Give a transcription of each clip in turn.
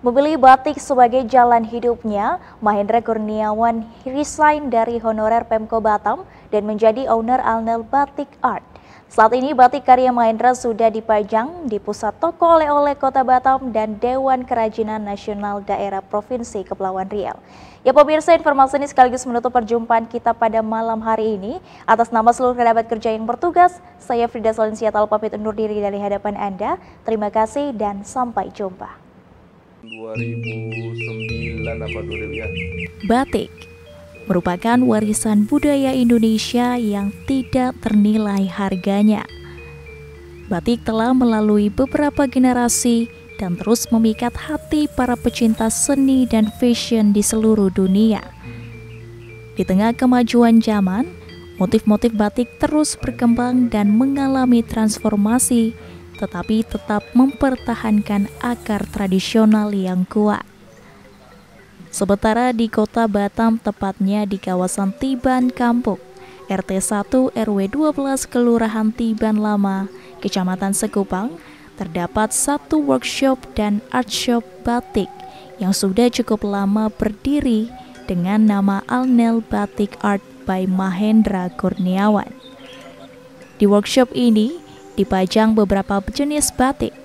Memilih batik sebagai jalan hidupnya, Mahendra Kurniawan resign dari honorer Pemko Batam dan menjadi owner Alnel Batik Art. Saat ini batik karya Mahendra sudah dipajang di pusat toko oleh-oleh Kota Batam dan Dewan Kerajinan Nasional Daerah Provinsi Kepulauan Riau. Ya pemirsa, informasi ini sekaligus menutup perjumpaan kita pada malam hari ini. Atas nama seluruh kerabat kerja yang bertugas, saya Frida Solensiatal pamit undur diri dari hadapan Anda. Terima kasih dan sampai jumpa. 2009 apa 2000 ya. Batik merupakan warisan budaya Indonesia yang tidak ternilai harganya. Batik telah melalui beberapa generasi dan terus memikat hati para pecinta seni dan fashion di seluruh dunia. Di tengah kemajuan zaman, motif-motif batik terus berkembang dan mengalami transformasi, tetapi tetap mempertahankan akar tradisional yang kuat. Sementara di Kota Batam, tepatnya di kawasan Tiban Kampung, RT 1 RW 12 Kelurahan Tiban Lama, Kecamatan Sekupang, terdapat satu workshop dan art shop batik yang sudah cukup lama berdiri dengan nama Alnel Batik Art by Mahendra Kurniawan. Di workshop ini dipajang beberapa jenis batik,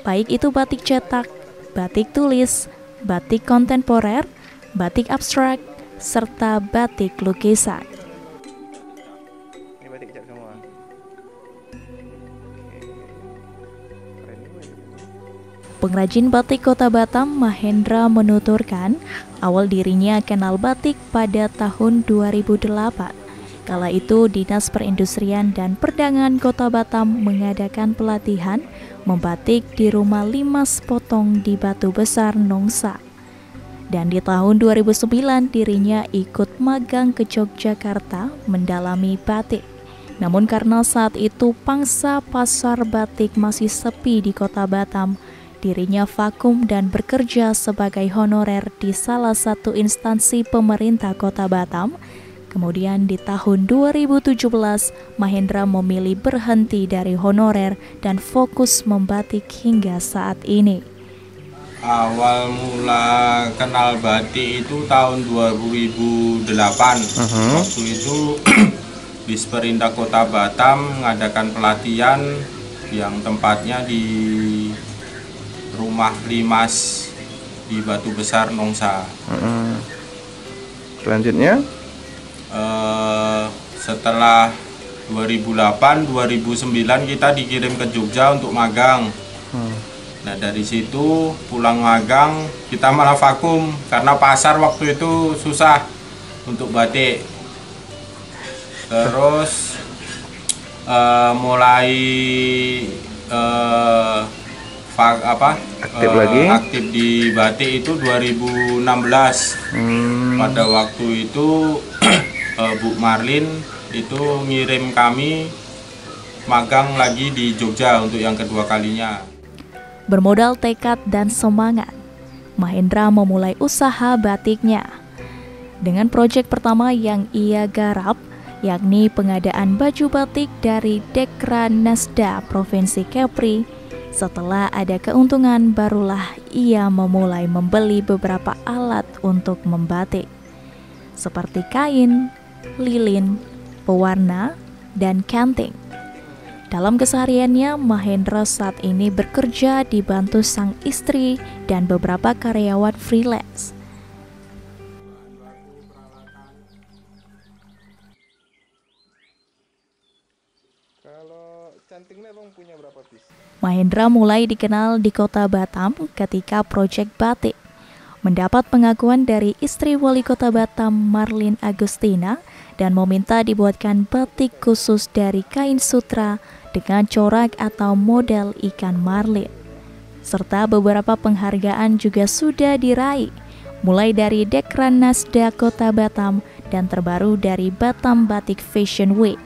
baik itu batik cetak, batik tulis, batik kontemporer, batik abstrak, serta batik lukisan. Ini batik cat semua. Pengrajin batik Kota Batam, Mahendra, menuturkan awal dirinya kenal batik pada tahun 2008. Kala itu, Dinas Perindustrian dan Perdagangan Kota Batam mengadakan pelatihan membatik di Rumah Limas Potong di Batu Besar, Nongsa. Dan di tahun 2009 dirinya ikut magang ke Yogyakarta mendalami batik. Namun karena saat itu pangsa pasar batik masih sepi di Kota Batam, dirinya vakum dan bekerja sebagai honorer di salah satu instansi pemerintah Kota Batam. Kemudian di tahun 2017, Mahendra memilih berhenti dari honorer dan fokus membatik hingga saat ini. Awal mula kenal batik itu tahun 2008. Waktu itu Disperindah Kota Batam mengadakan pelatihan yang tempatnya di Rumah Limas di Batu Besar, Nongsa. Selanjutnya? Setelah 2008-2009 kita dikirim ke Jogja untuk magang. Nah dari situ pulang magang kita malah vakum karena pasar waktu itu susah untuk batik. Terus mulai aktif di batik itu 2016. Pada waktu itu Bu Marlin itu ngirim kami magang lagi di Jogja untuk yang kedua kalinya. Bermodal tekad dan semangat, Mahendra memulai usaha batiknya. Dengan proyek pertama yang ia garap, yakni pengadaan baju batik dari Dekran Nasda Provinsi Kepri. Setelah ada keuntungan, barulah ia memulai membeli beberapa alat untuk membatik, seperti kain, lilin, pewarna, dan canting. Dalam kesehariannya, Mahendra saat ini bekerja dibantu sang istri dan beberapa karyawan freelance. Kalau cantingnya Bang punya berapa piece? Mahendra mulai dikenal di Kota Batam ketika proyek batik mendapat pengakuan dari istri Wali Kota Batam, Marlin Agustina, dan meminta dibuatkan batik khusus dari kain sutra dengan corak atau model ikan marlin. Serta beberapa penghargaan juga sudah diraih, mulai dari Dekran Nasda Kota Batam dan terbaru dari Batam Batik Fashion Week.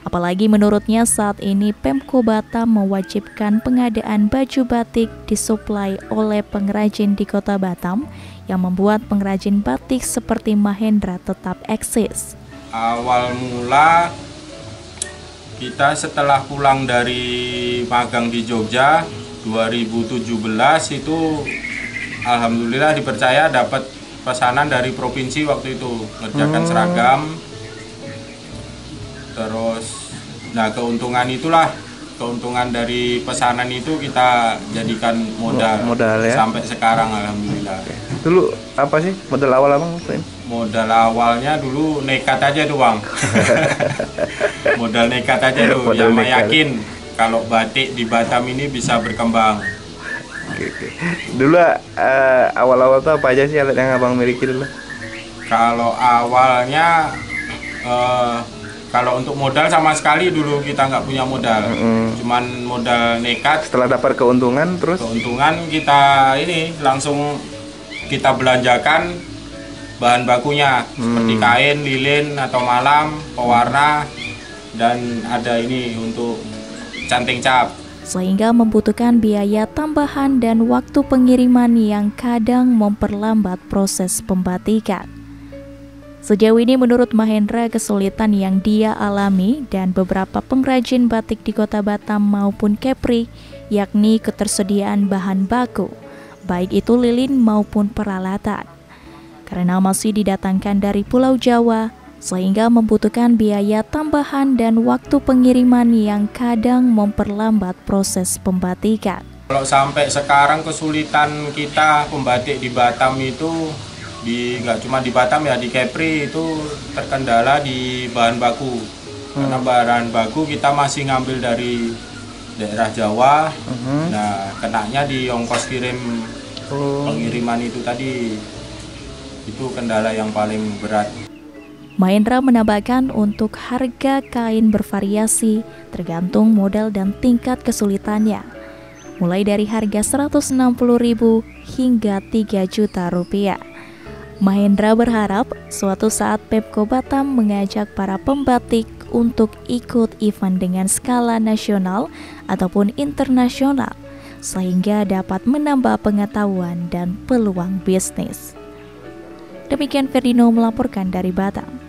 Apalagi menurutnya saat ini Pemko Batam mewajibkan pengadaan baju batik disuplai oleh pengrajin di Kota Batam yang membuat pengrajin batik seperti Mahendra tetap eksis. Awal mula kita setelah pulang dari magang di Jogja 2017 itu alhamdulillah dipercaya dapat pesanan dari provinsi waktu itu ngerjakan seragam. Terus nah keuntungan dari pesanan itu kita jadikan modal ya sampai sekarang alhamdulillah. Dulu apa sih modal awal abang? Modal awalnya dulu nekat aja tuh bang. Modal nekat aja tuh, yang yakin kalau batik di Batam ini bisa berkembang. Oke. Dulu awal-awal tuh apa aja sih alat yang abang miliki dulu? Kalau awalnya kalau untuk modal sama sekali dulu kita nggak punya modal, cuman modal nekat. Setelah dapat keuntungan kita ini langsung kita belanjakan bahan bakunya seperti kain, lilin atau malam, pewarna, dan ada ini untuk canting cap. Sehingga membutuhkan biaya tambahan dan waktu pengiriman yang kadang memperlambat proses pembatikan. Sejauh ini menurut Mahendra, kesulitan yang dia alami dan beberapa pengrajin batik di Kota Batam maupun Kepri, yakni ketersediaan bahan baku, baik itu lilin maupun peralatan. Karena masih didatangkan dari Pulau Jawa, sehingga membutuhkan biaya tambahan dan waktu pengiriman yang kadang memperlambat proses pembatikan. Kalau sampai sekarang kesulitan kita pembatik di Batam itu nggak cuma di Batam ya, di Kepri itu terkendala di bahan baku. Karena bahan baku kita masih ngambil dari daerah Jawa. Nah, kenanya di ongkos kirim pengiriman itu tadi, itu kendala yang paling berat. Mahendra menambahkan untuk harga kain bervariasi tergantung model dan tingkat kesulitannya, mulai dari harga Rp160.000 hingga Rp3 juta. Mahendra berharap suatu saat Pemko Batam mengajak para pembatik untuk ikut event dengan skala nasional ataupun internasional, sehingga dapat menambah pengetahuan dan peluang bisnis. Demikian Ferdino melaporkan dari Batam.